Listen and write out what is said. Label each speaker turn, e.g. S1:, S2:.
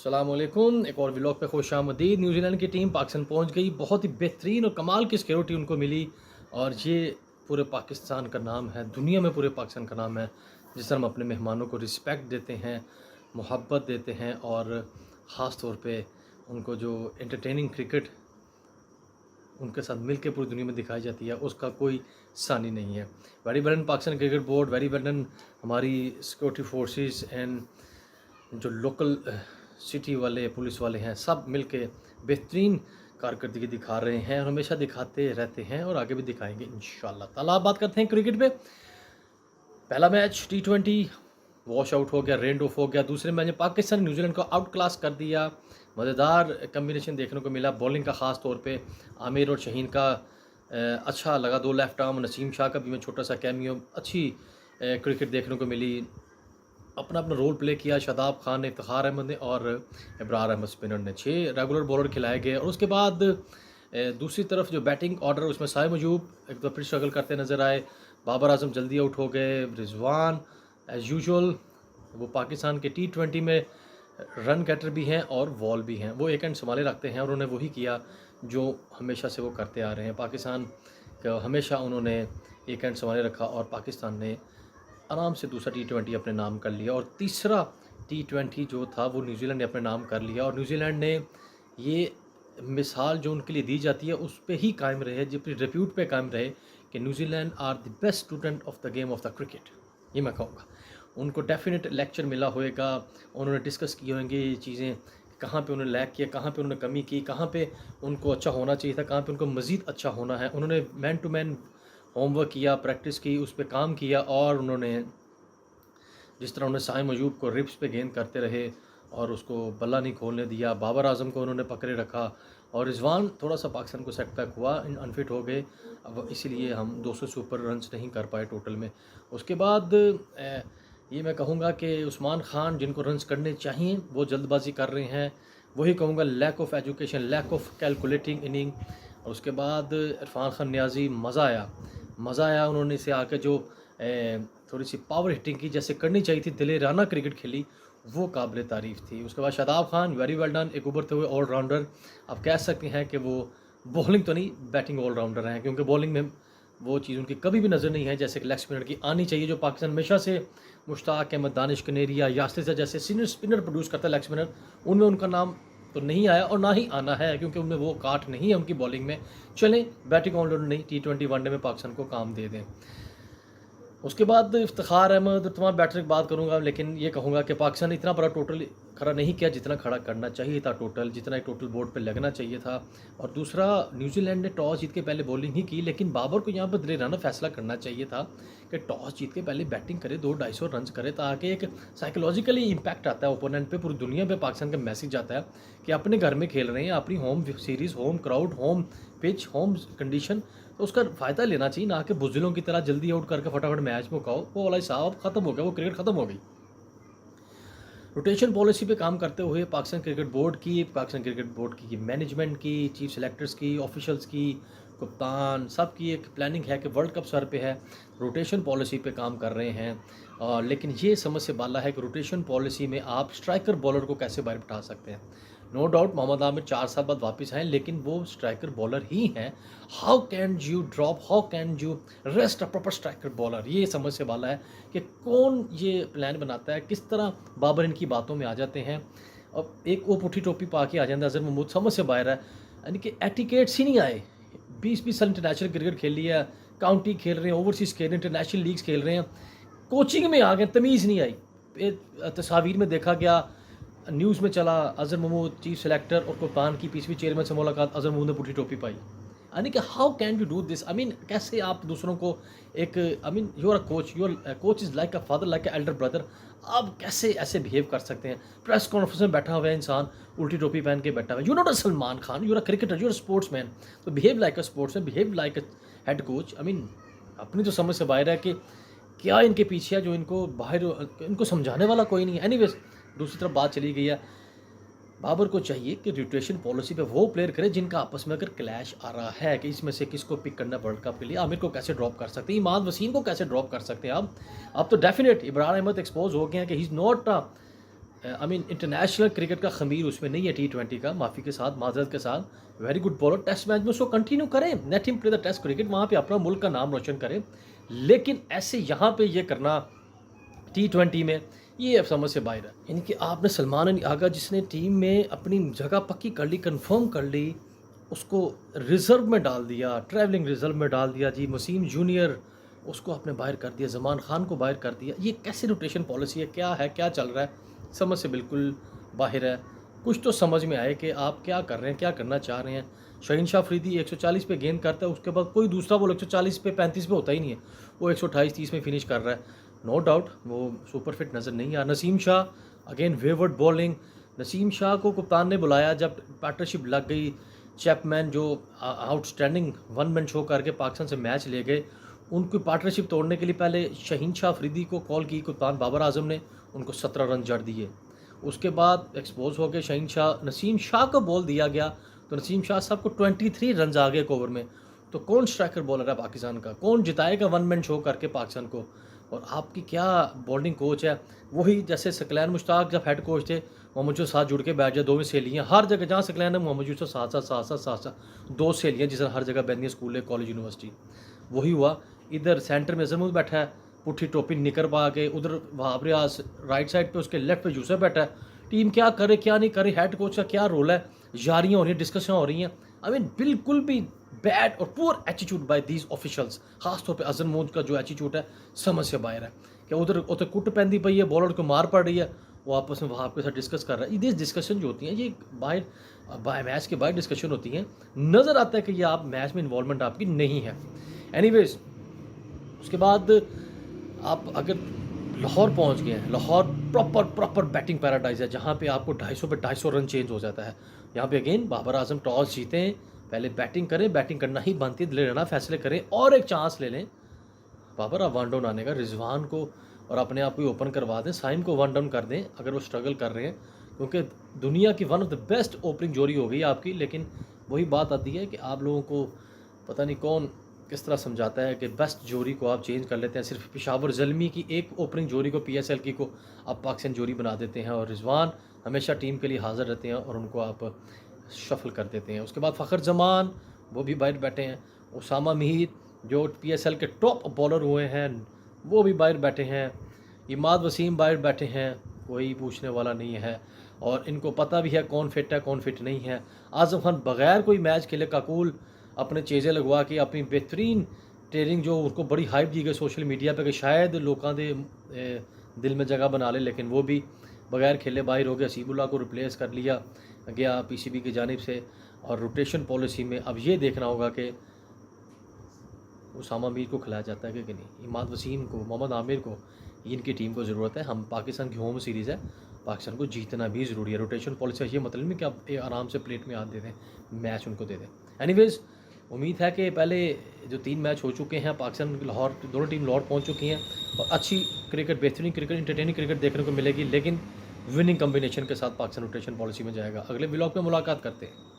S1: अस्सलामुअलैकुम। एक और व्लॉग पे खुशामदीद। न्यूजीलैंड की टीम पाकिस्तान पहुंच गई। बहुत ही बेहतरीन और कमाल की सिक्योरिटी उनको मिली और ये पूरे पाकिस्तान का नाम है, दुनिया में पूरे पाकिस्तान का नाम है जिस तरह हम अपने मेहमानों को रिस्पेक्ट देते हैं, मोहब्बत देते हैं और ख़ास तौर पे उनको जो एंटरटेनिंग क्रिकेट उनके साथ मिल के पूरी दुनिया में दिखाई जाती है, उसका कोई सानी नहीं है। Very well done Pakistan cricket board, very well done हमारी सिक्योरिटी फोर्सेस एंड जो लोकल सिटी वाले पुलिस वाले हैं, सब मिल के बेहतरीन कारकर्दगी दिखा रहे हैं और हमेशा दिखाते रहते हैं और आगे भी दिखाएंगे इंशाल्लाह ताला। बात करते हैं क्रिकेट पे। पहला मैच T20 वॉश आउट हो गया, रेंड ऑफ हो गया। दूसरे मैच में पाकिस्तान ने न्यूजीलैंड को आउट क्लास कर दिया। मज़ेदार कम्बिनेशन देखने को मिला बॉलिंग का, ख़ास तौर पे आमिर और शहीन का अच्छा लगा। दो लेफ्ट आर्म, नसीम शाह का भी में छोटा सा कैमियो, अच्छी क्रिकेट देखने को मिली। अपना अपना रोल प्ले किया शादाब खान ने, इफ्तिखार अहमद ने और इब्रार अहमद स्पिनर ने। 6 रेगुलर बॉलर खिलाए गए और उसके बाद दूसरी तरफ जो बैटिंग ऑर्डर उसमें साय मजूब एक तो फिर स्ट्रगल करते नज़र आए। बाबर आजम जल्दी आउट हो गए। रिजवान एज़ यूजुअल वो पाकिस्तान के T20 में रन गेटर भी हैं और वॉल भी हैं। वो एक एंड संभाले रखते हैं और उन्होंने वही किया जो हमेशा से वो करते आ रहे हैं। पाकिस्तान का हमेशा उन्होंने एक एंड संभाले रखा और पाकिस्तान ने आराम से दूसरा T20 अपने नाम कर लिया और तीसरा T20 जो था वो न्यूजीलैंड ने अपने नाम कर लिया। और न्यूजीलैंड ने ये मिसाल जो उनके लिए दी जाती है उस पे ही कायम रहे, जो अपनी रेप्यूट पे कायम रहे कि New Zealand are the best student of the game of the cricket. ये मैं कहूँगा उनको डेफिनेट लेक्चर मिला होएगा, उन्होंने डिस्कस किए होंगे ये चीज़ें, कहाँ पे उन्होंने लैक किया, कहाँ पे उन्होंने कमी की, कहाँ पे उनको अच्छा होना चाहिए था, कहाँ पे उनको मज़ीद अच्छा होना है। उन्होंने मैन टू मैन होमवर्क किया, प्रैक्टिस की, उस पर काम किया और उन्होंने जिस तरह उन्होंने साय मजूब को रिप्स पे गेंद करते रहे और उसको बल्ला नहीं खोलने दिया। बाबर आजम को उन्होंने पकड़े रखा और रिजवान थोड़ा सा पाकिस्तान को सेटबैक हुआ, अनफिट हो गए, अब इसीलिए हम 200 से ऊपर रन्स नहीं कर पाए टोटल में। उसके बाद ये मैं कहूँगा कि उस्मान खान जिनको रन्स करने चाहिए वो जल्दबाजी कर रहे हैं। वही कहूँगा lack of education, lack of calculating inning. और उसके बाद इरफान खान नियाज़ी, मज़ा आया उन्होंने से आके जो थोड़ी सी पावर हिटिंग की जैसे करनी चाहिए थी, दिलेराना क्रिकेट खेली, वो काबिल तारीफ़ थी। उसके बाद Shadab Khan very well done, एक उभरते हुए ऑलराउंडर। आप कह सकते हैं कि वो बॉलिंग तो नहीं, बैटिंग ऑलराउंडर हैं, क्योंकि बॉलिंग में वो चीज़ उनकी कभी भी नज़र नहीं है जैसे कि लेग स्पिनर की आनी चाहिए, जो पाकिस्तान हमेशा से मुश्ताक अहमद, दानिश कनेरिया, यासिर जैसे सीनियर स्पिनर प्रोड्यूस करता है लेग स्पिनर, उनमें उनका नाम तो नहीं आया और ना ही आना है, क्योंकि उनमें वो काट नहीं है उनकी बॉलिंग में। चलें, बैटिंग ऑलराउंडर नहीं, T20 वनडे में पाकिस्तान को काम दे दें। उसके बाद इफ्तिखार अहमद, तमाम बैटर की बात करूंगा, लेकिन ये कहूँगा कि पाकिस्तान ने इतना बड़ा टोटल खड़ा नहीं किया जितना खड़ा करना चाहिए था, टोटल जितना एक टोटल बोर्ड पे लगना चाहिए था। और दूसरा, न्यूजीलैंड ने टॉस जीत के पहले बॉलिंग ही की, लेकिन बाबर को यहाँ पर दिलेराना फैसला करना चाहिए था कि टॉस जीत के पहले बैटिंग करे, 200-250 रन करे, ताकि एक साइकोलॉजिकली इम्पैक्ट आता है ओपोनेंट पे, पूरी दुनिया पे पाकिस्तान का मैसेज जाता है कि अपने घर में खेल रहे हैं, अपनी home series, home crowd, home pitch, home condition, तो उसका फ़ायदा लेना चाहिए, ना कि बुज़दिलों की तरह जल्दी आउट करके फटाफट मैच मुकाओ। वो वाला हिसाब ख़त्म हो गया, वो क्रिकेट ख़त्म हो गई। रोटेशन पॉलिसी पे काम करते हुए पाकिस्तान क्रिकेट बोर्ड की मैनेजमेंट की, चीफ सेलेक्टर्स की, ऑफिशियल्स की, कप्तान, सब की एक प्लानिंग है कि वर्ल्ड कप सर पे है, रोटेशन पॉलिसी पे काम कर रहे हैं। लेकिन ये समझ से बाला है कि रोटेशन पॉलिसी में आप स्ट्राइकर बॉलर को कैसे बाहर बिठा सकते हैं। नो डाउट मोहम्मद आमिर 4 साल बाद वापस आए, लेकिन वो स्ट्राइकर बॉलर ही हैं। How can you drop, how can you rest a proper striker bowler, ये समझ से वाला है कि कौन ये प्लान बनाता है, किस तरह बाबर इनकी बातों में आ जाते हैं। अब एक वो पुठी टोपी पा के आ जाता है अजहर महमूद, समझ से बाहर है, यानी कि एटिकेट्स ही नहीं आए। 20-20 साल इंटरनेशनल क्रिकेट खेल लिया, काउंटी खेल रहे हैं, ओवरसीज़ खेल रहे हैं, इंटरनेशनल लीग्स खेल रहे हैं, कोचिंग में आ गए, तमीज़ नहीं आई। तस्वीर में देखा गया, न्यूज़ में चला, अजहर महमूद चीफ सेलेक्टर और कप्तान की पीसीबी चेयरमैन से मुलाकात, अजहर महमूद ने पुठी टोपी पाई। यानी कि how can you do this, I mean कैसे आप दूसरों को एक, I mean you are a coach, your coach is like a father, like a elder brother, आप कैसे ऐसे बिहेव कर सकते हैं। प्रेस कॉन्फ्रेंस में बैठा हुआ है इंसान, उल्टी टोपी पहन के बैठा हुआ है। You not a Salman Khan, you are a cricketer, you are sportsman, तो behave like a sportsman, behave like a head coach. I mean अपनी तो समझ से बाहर है कि क्या इनके पीछे है जो इनको बाहर, इनको समझाने वाला कोई नहीं है। एनीवेज, दूसरी तरफ बात चली गई है, बाबर को चाहिए कि रोटेशन पॉलिसी पे वो प्लेयर करे जिनका आपस में अगर क्लैश आ रहा है कि इसमें से किसको पिक करना वर्ल्ड कप के लिए। आमिर को कैसे ड्रॉप कर सकते हैं, इमाद वसीम को कैसे ड्रॉप कर सकते हैं आप। अब तो डेफिनेट इब्रार अहमद एक्सपोज हो गए हैं कि he is not I mean international cricket का खमीर उसमें नहीं है T20 का, माफ़ी के साथ, माज़रत के साथ। Very good bowler, test match में उसको कंटिन्यू करें, let him play the test cricket, वहाँ पे अपना मुल्क का नाम रोशन करें। लेकिन ऐसे यहाँ पे ये करना T20 में, ये अब समझ से बाहर है। यानी कि आपने सलमान अली आगा जिसने टीम में अपनी जगह पक्की कर ली, कंफर्म कर ली, उसको रिज़र्व में डाल दिया, ट्रैवलिंग रिज़र्व में डाल दिया जी। वसीम जूनियर उसको आपने बाहर कर दिया, ज़मान खान को बाहर कर दिया। ये कैसी रोटेशन पॉलिसी है, क्या चल रहा है, समझ से बिल्कुल बाहर है। कुछ तो समझ में आए कि आप क्या कर रहे हैं, क्या करना चाह रहे हैं। शहीन अफरीदी 140 पे गेंद करता है, उसके बाद कोई दूसरा बॉल 140 पे 35 पे होता ही नहीं है, वो 128-30 में फिनिश कर रहा है। नो डाउट वो सुपर फिट नज़र नहीं आ। Naseem Shah again wayward bowling. Naseem Shah को कप्तान ने बुलाया जब पार्टनरशिप लग गई। चैपमैन जो आउटस्टैंडिंग वन मैन शो करके पाकिस्तान से मैच ले गए, उनकी पार्टनरशिप तोड़ने के लिए पहले शहीन अफरीदी को कॉल की कप्तान बाबर आजम ने, उनको 17 रन जड़ दिए। उसके बाद एक्सपोज हो गए शहीन शाह, नसीम शाह को बॉल दिया गया तो नसीम शाह साहब को 23 रन आ गए एक ओवर में। तो कौन स्ट्राइकर बॉलर है पाकिस्तान का, कौन जिताएगा वन मैन शो करके पाकिस्तान को। और आपकी क्या बॉलिंग कोच है, वही जैसे सकलैन मुश्ताक जब हेड कोच थे, मोहम्मद यूसुफ साथ जुड़ के बैठ जाए, दोवें सहेलियाँ हर जगह, जहाँ सकलैन है मोहम्मद यूसुफ साथ दो सहेलियाँ जिस हर जगह बहनियाँ, स्कूल है, कॉलेज, यूनिवर्सिटी। वही हुआ इधर सेंटर में जमूद बैठा है, पुट्ठी टोपी निकर पा के, उधर वहाब रियाज राइट साइड पे, उसके लेफ्ट पे यूसुफ बैठा है। टीम क्या करे क्या नहीं करे, हेड कोच का क्या रोल है, यारियाँ हो रही हैं, डिस्कशन हो रही हैं। आई मीन बिल्कुल भी बैड और poor attitude by these officials, खासतौर पे अजहर मोज का जो एटीट्यूड है समझ से बाहर है। कि उधर उधर कुट पैंदी पई है, बॉलर को मार पड़ रही है, वो आपस में वहाँ आपके साथ डिस्कस कर रहा है। ये डिस्कशन जो होती हैं ये बाहर मैच के बाहर डिस्कशन होती हैं। नज़र आता है कि ये आप मैच में इन्वॉल्वमेंट आपकी नहीं है। एनीवेज उसके बाद आप अगर लाहौर पहुंच गए हैं, लाहौर प्रॉपर बैटिंग पैराडाइज है, जहां पे आपको 250 पे 250 रन चेंज हो जाता है। यहाँ पे अगेन बाबर आजम टॉस जीतें, पहले बैटिंग करें, बैटिंग करना ही बनती है, दिल रहना फैसले करें और एक चांस ले लें। बाबर आप वन डाउन आने का, रिजवान को और अपने आप को ओपन करवा दें, साइम को वन डाउन कर दें अगर वो स्ट्रगल कर रहे हैं, क्योंकि दुनिया की one of the best opening जोड़ी हो गई आपकी। लेकिन वही बात आती है कि आप लोगों को पता नहीं कौन किस तरह समझाता है कि बेस्ट जोड़ी को आप चेंज कर लेते हैं। सिर्फ पेशावर जल्मी की एक ओपनिंग जोड़ी को, PSL की को आप पाकिस्तान जोड़ी बना देते हैं, और रिजवान हमेशा टीम के लिए हाजिर रहते हैं और उनको आप शफल कर देते हैं। उसके बाद फ़खर जमान वो भी बाहर बैठे हैं, उसामा मीर जो PSL के टॉप बॉलर हुए हैं वो भी बाहर बैठे हैं, इमाद वसीम बाहर बैठे हैं, कोई पूछने वाला नहीं है और इनको पता भी है कौन फिट है कौन फिट नहीं है। आज़म खान बग़ैर कोई मैच खेले काकूल अपने चेज़े लगवा के अपनी बेहतरीन ट्रेनिंग जो उसको बड़ी हाइप दी गई सोशल मीडिया पे कि शायद लोगों के दिल में जगह बना ले, लेकिन वो भी बग़ैर खेले बाहर हो गया। हसीबुल्लाह को रिप्लेस कर लिया गया PCB की जानिब से। और रोटेशन पॉलिसी में अब ये देखना होगा कि उसामा मीर को खिलाया जाता है कि नहीं, इमाद वसीम को, मोहम्मद आमिर को, इनकी टीम को ज़रूरत है। हम पाकिस्तान की होम सीरीज़ है, पाकिस्तान को जीतना भी ज़रूरी है। रोटेशन पॉलिसी ये मतलब नहीं कि आप आराम से प्लेट में हाथ दे दें, मैच उनको दे दें। एनीवेज़ उम्मीद है कि पहले जो 3 मैच हो चुके हैं, पाकिस्तान लाहौर, दोनों टीम लाहौर पहुंच चुकी हैं और अच्छी क्रिकेट, बेहतरीन क्रिकेट, इंटरटेनिंग क्रिकेट देखने को मिलेगी, लेकिन विनिंग कम्बिनेशन के साथ पाकिस्तान रोटेशन पॉलिसी में जाएगा। अगले व्लॉग में मुलाकात करते हैं।